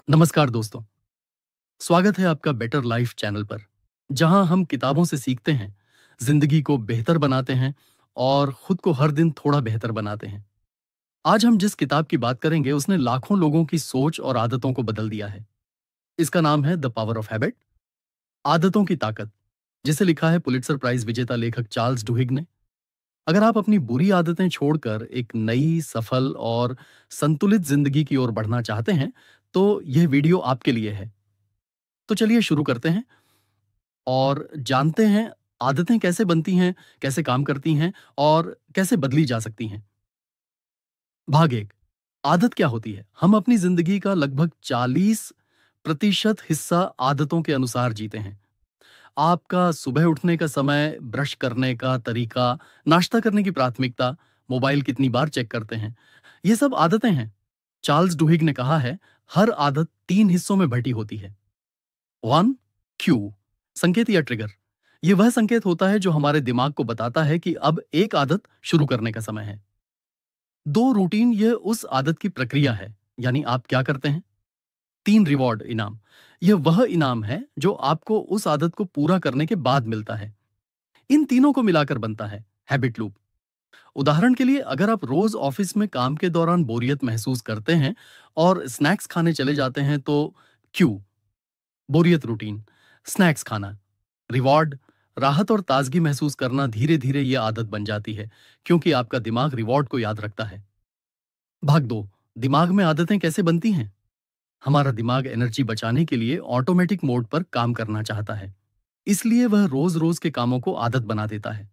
नमस्कार दोस्तों। स्वागत है आपका बेटर लाइफ चैनल पर, जहां हम किताबों से सीखते हैं, जिंदगी को बेहतर बनाते हैं और खुद को हर दिन थोड़ा बेहतर बनाते हैं। आज हम जिस किताब की बात करेंगे उसने लाखों लोगों की सोच और आदतों को बदल दिया है। इसका नाम है द पावर ऑफ हैबिट, आदतों की ताकत, जिसे लिखा है पुलित्जर प्राइज विजेता लेखक चार्ल्स डुहिग ने। अगर आप अपनी बुरी आदतें छोड़कर एक नई, सफल और संतुलित जिंदगी की ओर बढ़ना चाहते हैं, तो यह वीडियो आपके लिए है। तो चलिए शुरू करते हैं और जानते हैं आदतें कैसे बनती हैं, कैसे काम करती हैं और कैसे बदली जा सकती हैं। भाग एक, आदत क्या होती है? हम अपनी जिंदगी का लगभग 40% हिस्सा आदतों के अनुसार जीते हैं। आपका सुबह उठने का समय, ब्रश करने का तरीका, नाश्ता करने की प्राथमिकता, मोबाइल कितनी बार चेक करते हैं, ये सब आदतें हैं। चार्ल्स डुहिग ने कहा है, हर आदत 3 हिस्सों में बटी होती है। 1. क्यू, संकेत या ट्रिगर। ये वह संकेत होता है जो हमारे दिमाग को बताता है कि अब एक आदत शुरू करने का समय है। 2. रूटीन, यह उस आदत की प्रक्रिया है, यानी आप क्या करते हैं। 3. रिवॉर्ड, इनाम। यह वह इनाम है जो आपको उस आदत को पूरा करने के बाद मिलता है। इन तीनों को मिलाकर बनता है हैबिट लूप। उदाहरण के लिए, अगर आप रोज ऑफिस में काम के दौरान बोरियत महसूस करते हैं और स्नैक्स खाने चले जाते हैं, तो क्यू, बोरियत रूटीन, स्नैक्स खाना। रिवॉर्ड, राहत और ताजगी महसूस करना। धीरे धीरे यह आदत बन जाती है, क्योंकि आपका दिमाग रिवॉर्ड को याद रखता है। भाग दो, दिमाग में आदतें कैसे बनती हैं। हमारा दिमाग एनर्जी बचाने के लिए ऑटोमेटिक मोड पर काम करना चाहता है, इसलिए वह रोज रोज के कामों को आदत बना देता है।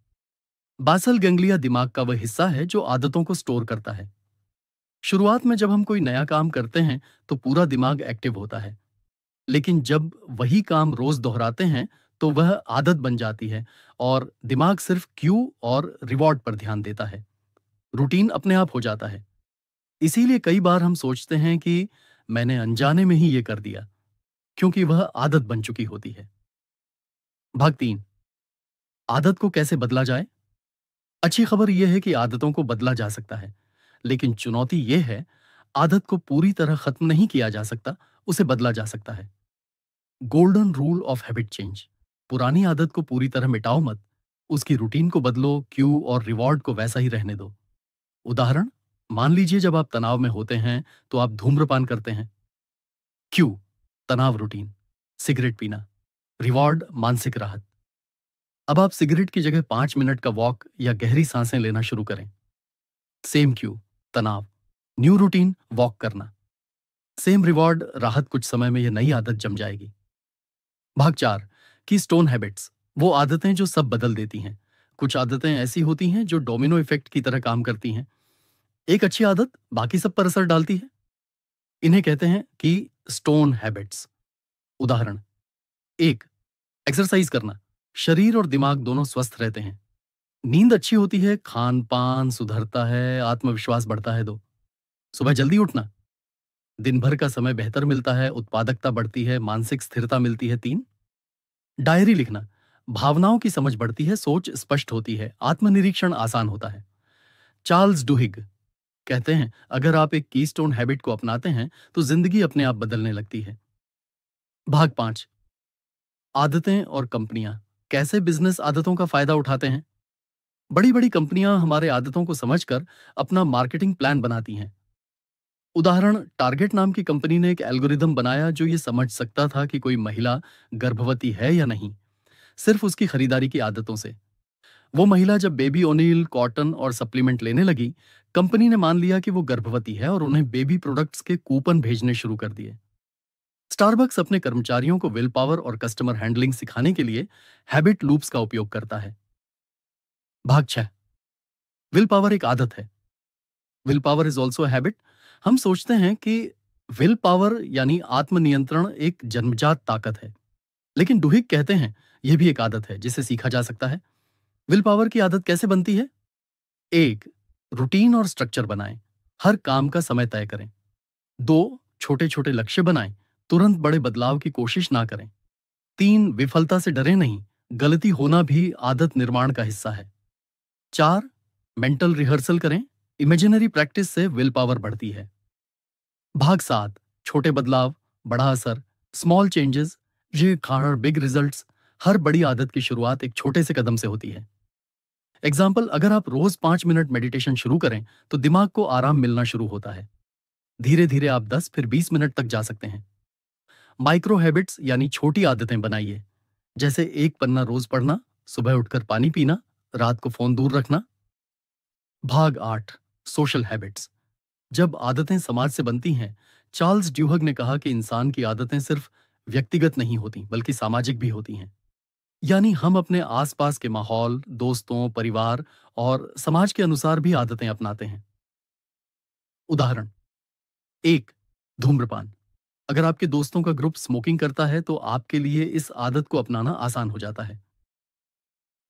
बासल गैंग्लिया दिमाग का वह हिस्सा है जो आदतों को स्टोर करता है। शुरुआत में जब हम कोई नया काम करते हैं तो पूरा दिमाग एक्टिव होता है, लेकिन जब वही काम रोज दोहराते हैं तो वह आदत बन जाती है और दिमाग सिर्फ क्यू और रिवॉर्ड पर ध्यान देता है। रूटीन अपने आप हो जाता है। इसीलिए कई बार हम सोचते हैं कि मैंने अनजाने में ही ये कर दिया, क्योंकि वह आदत बन चुकी होती है। भाग 3, आदत को कैसे बदला जाए। अच्छी खबर यह है कि आदतों को बदला जा सकता है, लेकिन चुनौती यह है, आदत को पूरी तरह खत्म नहीं किया जा सकता, उसे बदला जा सकता है। Golden rule of habit change, पुरानी आदत को पूरी तरह मिटाओ मत, उसकी रूटीन को बदलो, क्यू और रिवॉर्ड को वैसा ही रहने दो। उदाहरण, मान लीजिए जब आप तनाव में होते हैं तो आप धूम्रपान करते हैं। क्यू, तनाव रूटीन, सिगरेट पीना। रिवॉर्ड, मानसिक राहत। अब आप सिगरेट की जगह 5 मिनट का वॉक या गहरी सांसें लेना शुरू करें। सेम क्यू, तनाव। न्यू रूटीन, वॉक करना। सेम रिवॉर्ड, राहत। कुछ समय में यह नई आदत जम जाएगी। भाग 4, की स्टोन हैबिट्स, वो आदतें जो सब बदल देती हैं। कुछ आदतें ऐसी होती हैं जो डोमिनो इफेक्ट की तरह काम करती हैं। एक अच्छी आदत बाकी सब पर असर डालती है। इन्हें कहते हैं कि स्टोन हैबिट्स। उदाहरण, 1. एक्सरसाइज करना, शरीर और दिमाग दोनों स्वस्थ रहते हैं। नींद अच्छी होती है, खान पान सुधरता है, आत्मविश्वास बढ़ता है। 2. सुबह जल्दी उठना, दिन भर का समय बेहतर मिलता है, उत्पादकता बढ़ती है, मानसिक स्थिरता मिलती है। 3. डायरी लिखना, भावनाओं की समझ बढ़ती है, सोच स्पष्ट होती है, आत्मनिरीक्षण आसान होता है। चार्ल्स डुहिग कहते हैं, अगर आप एक कीस्टोन हैबिट को अपनाते हैं तो जिंदगी अपने आप बदलने लगती है। भाग 5, आदतें और कंपनियां कैसे बिजनेस आदतों का फायदा उठाते हैं। बड़ी बड़ी कंपनियां हमारे आदतों को समझकर अपना मार्केटिंग प्लान बनाती हैं। उदाहरण, टारगेट नाम की कंपनी ने एक एल्गोरिदम बनाया जो ये समझ सकता था कि कोई महिला गर्भवती है या नहीं, सिर्फ उसकी खरीदारी की आदतों से। वो महिला जब बेबी ओनील, कॉटन और सप्लीमेंट लेने लगी, कंपनी ने मान लिया कि वो गर्भवती है और उन्हें बेबी प्रोडक्ट्स के कूपन भेजने शुरू कर दिए। स्टारबक्स अपने कर्मचारियों को विल पावर और कस्टमर हैंडलिंग सिखाने के लिए हैबिट लूप्स का उपयोग करता है। भाग 6, विल पावर एक आदत है। Will power is also habit. हम सोचते हैं कि विल पावर यानी आत्मनियंत्रण एक जन्मजात ताकत है, लेकिन डुहिक कहते हैं यह भी एक आदत है जिसे सीखा जा सकता है। विल पावर की आदत कैसे बनती है। 1. रूटीन और स्ट्रक्चर बनाएं, हर काम का समय तय करें। 2. छोटे छोटे लक्ष्य बनाएं, तुरंत बड़े बदलाव की कोशिश ना करें। 3. विफलता से डरे नहीं, गलती होना भी आदत निर्माण का हिस्सा है। 4. मेंटल रिहर्सल करें, इमेजिनरी प्रैक्टिस से विल पावर बढ़ती है। भाग 7, छोटे बदलाव बड़ा असर, स्मॉल चेंजेस, ये खार बिग रिजल्ट्स। हर बड़ी आदत की शुरुआत एक छोटे से कदम से होती है। एग्जाम्पल, अगर आप रोज 5 मिनट मेडिटेशन शुरू करें तो दिमाग को आराम मिलना शुरू होता है। धीरे धीरे आप 10 फिर 20 मिनट तक जा सकते हैं। माइक्रो हैबिट्स यानी छोटी आदतें बनाइए, जैसे एक पन्ना रोज पढ़ना, सुबह उठकर पानी पीना, रात को फोन दूर रखना। भाग 8, सोशल हैबिट्स। जब आदतें समाज से बनती हैं, चार्ल्स ड्यूहग ने कहा कि इंसान की आदतें सिर्फ व्यक्तिगत नहीं होती बल्कि सामाजिक भी होती हैं। यानी हम अपने आसपास के माहौल, दोस्तों, परिवार और समाज के अनुसार भी आदतें अपनाते हैं। उदाहरण एक, धूम्रपान। अगर आपके दोस्तों का ग्रुप स्मोकिंग करता है तो आपके लिए इस आदत को अपनाना आसान हो जाता है।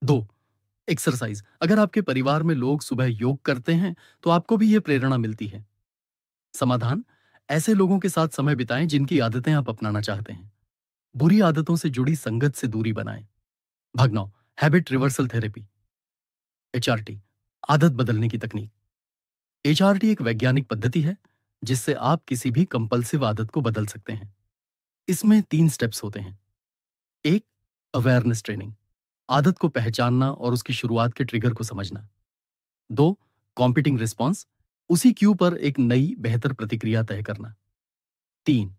दो, एक्सरसाइज। अगर आपके परिवार में लोग सुबह योग करते हैं तो आपको भी यह प्रेरणा मिलती है। समाधान, ऐसे लोगों के साथ समय बिताएं जिनकी आदतें आप अपनाना चाहते हैं। बुरी आदतों से जुड़ी संगत से दूरी बनाएं। भाग 9, हैबिट रिवर्सल थेरेपी, एचआरटी, आदत बदलने की तकनीक। एचआरटी एक वैज्ञानिक पद्धति है जिससे आप किसी भी कंपल्सिव आदत को बदल सकते हैं। इसमें 3 स्टेप्स होते हैं। एक, अवेयरनेस ट्रेनिंग, आदत को पहचानना और उसकी शुरुआत के ट्रिगर को समझना। दो, कॉम्पिटिंग रिस्पॉन्स, उसी क्यू पर एक नई बेहतर प्रतिक्रिया तय करना। तीन,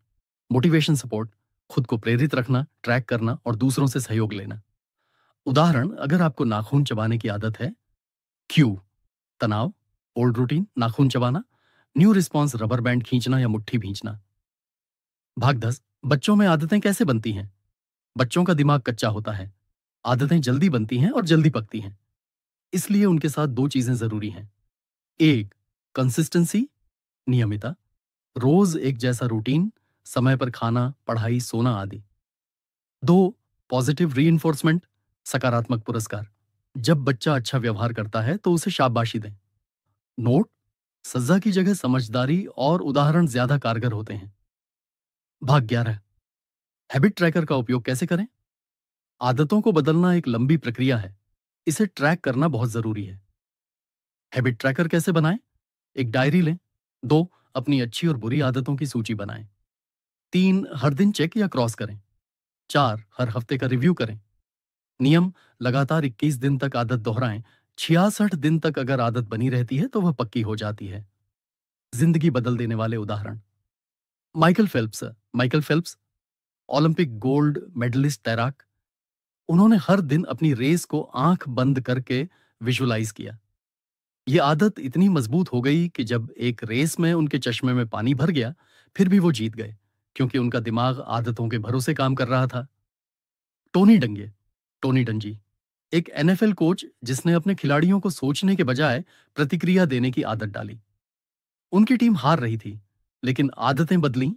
मोटिवेशन सपोर्ट, खुद को प्रेरित रखना, ट्रैक करना और दूसरों से सहयोग लेना। उदाहरण, अगर आपको नाखून चबाने की आदत है, क्यू तनाव, ओल्ड रूटीन नाखून चबाना, न्यू रिस्पॉन्स रबर बैंड खींचना या मुट्ठी भींचना। भाग 10, बच्चों में आदतें कैसे बनती हैं। बच्चों का दिमाग कच्चा होता है, आदतें जल्दी बनती हैं और जल्दी पकती हैं। इसलिए उनके साथ 2 चीजें जरूरी हैं। एक, कंसिस्टेंसी, नियमितता, रोज एक जैसा रूटीन, समय पर खाना, पढ़ाई, सोना आदि। दो, पॉजिटिव रीइंफोर्समेंट, सकारात्मक पुरस्कार। जब बच्चा अच्छा व्यवहार करता है तो उसे शाबाशी दें। नोट, सजा की जगह समझदारी और उदाहरण ज्यादा कारगर होते हैं। भाग 11, हैबिट ट्रैकर का उपयोग कैसे करें। आदतों को बदलना एक लंबी प्रक्रिया है, इसे ट्रैक करना बहुत जरूरी है। हैबिट ट्रैकर कैसे बनाएं। एक डायरी लें। दो, अपनी अच्छी और बुरी आदतों की सूची बनाएं। तीन, हर दिन चेक या क्रॉस करें। चार, हर हफ्ते का रिव्यू करें। नियम, लगातार 21 दिन तक आदत दोहराएं। 66 दिन तक अगर आदत बनी रहती है तो वह पक्की हो जाती है। जिंदगी बदल देने वाले उदाहरण, Michael Phelps Olympic gold medalist तैराक। उन्होंने हर दिन अपनी रेस को आंख बंद करके विजुलाइज किया। ये आदत इतनी मजबूत हो गई कि जब एक रेस में उनके चश्मे में पानी भर गया, फिर भी वो जीत गए, क्योंकि उनका दिमाग आदतों के भरोसे काम कर रहा था। टोनी डंगे टोनी डंजी, एक एनएफएल कोच जिसने अपने खिलाड़ियों को सोचने के बजाय प्रतिक्रिया देने की आदत डाली। उनकी टीम हार रही थी, लेकिन आदतें बदलीं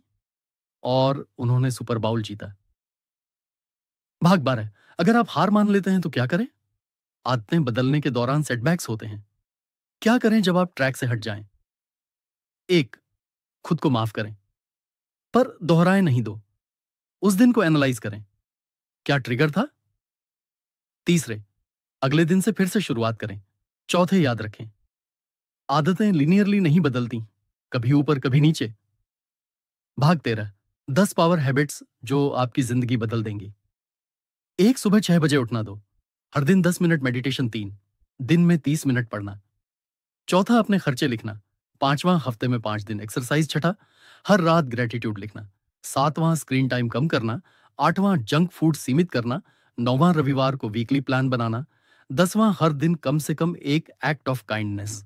और उन्होंने सुपर बाउल जीता। भाग 12, अगर आप हार मान लेते हैं तो क्या करें। आदतें बदलने के दौरान सेटबैक्स होते हैं। क्या करें जब आप ट्रैक से हट जाएं। एक, खुद को माफ करें, पर दोहराए नहीं दो। उस दिन को एनालाइज करें, क्या ट्रिगर था। तीसरे, अगले दिन से फिर से शुरुआत करें। चौथे, याद रखें, आदतें लिनियरली नहीं बदलती, कभी ऊपर कभी नीचे। भाग 13, 10 पावर हैबिट्स जो आपकी जिंदगी बदल देंगी। एक, सुबह 6 बजे उठना दो। हर दिन 10 मिनट मेडिटेशन। 3, दिन में 30 मिनट पढ़ना। चौथा, अपने खर्चे लिखना। पांचवां, हफ्ते में 5 दिन एक्सरसाइज। छठा, हर रात ग्रेटिट्यूड लिखना। सातवां, स्क्रीन टाइम कम करना। आठवां, जंक फूड सीमित करना। नौवां, रविवार को वीकली प्लान बनाना। 10वां, हर दिन कम से कम एक एक्ट ऑफ काइंडनेस।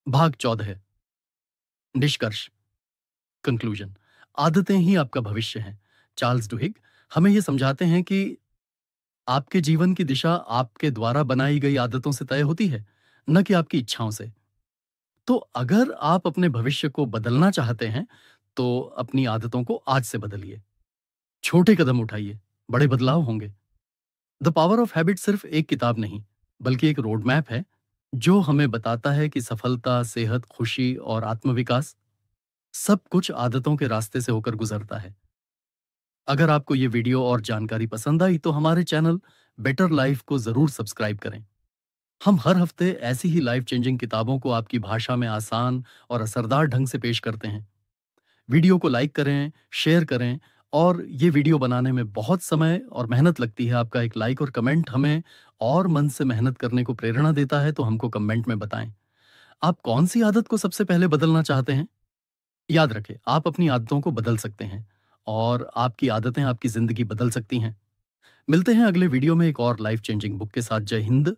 भाग 14, निष्कर्ष, कंक्लूजन। आदतें ही आपका भविष्य हैं। चार्ल्स डुहिग हमें यह समझाते हैं कि आपके जीवन की दिशा आपके द्वारा बनाई गई आदतों से तय होती है, न कि आपकी इच्छाओं से। तो अगर आप अपने भविष्य को बदलना चाहते हैं तो अपनी आदतों को आज से बदलिए। छोटे कदम उठाइए, बड़े बदलाव होंगे। द पावर ऑफ हैबिट सिर्फ एक किताब नहीं, बल्कि एक रोड मैप है जो हमें बताता है कि सफलता, सेहत, खुशी और आत्मविकास सब कुछ आदतों के रास्ते से होकर गुजरता है। अगर आपको ये वीडियो और जानकारी पसंद आई तो हमारे चैनल बेटर लाइफ को जरूर सब्सक्राइब करें। हम हर हफ्ते ऐसी ही लाइफ चेंजिंग किताबों को आपकी भाषा में आसान और असरदार ढंग से पेश करते हैं। वीडियो को लाइक करें, शेयर करें और ये वीडियो बनाने में बहुत समय और मेहनत लगती है। आपका एक लाइक और कमेंट हमें और मन से मेहनत करने को प्रेरणा देता है, तो हमको कमेंट में बताएँ। आप कौन-सी आदत को सबसे पहले बदलना चाहते हैं? याद रखें, आप अपनी आदतों को बदल सकते हैं और आपकी आदतें आपकी ज़िंदगी बदल सकती हैं। मिलते हैं अगले वीडियो में एक और लाइफ चेंजिंग बुक के साथ। जय हिंद,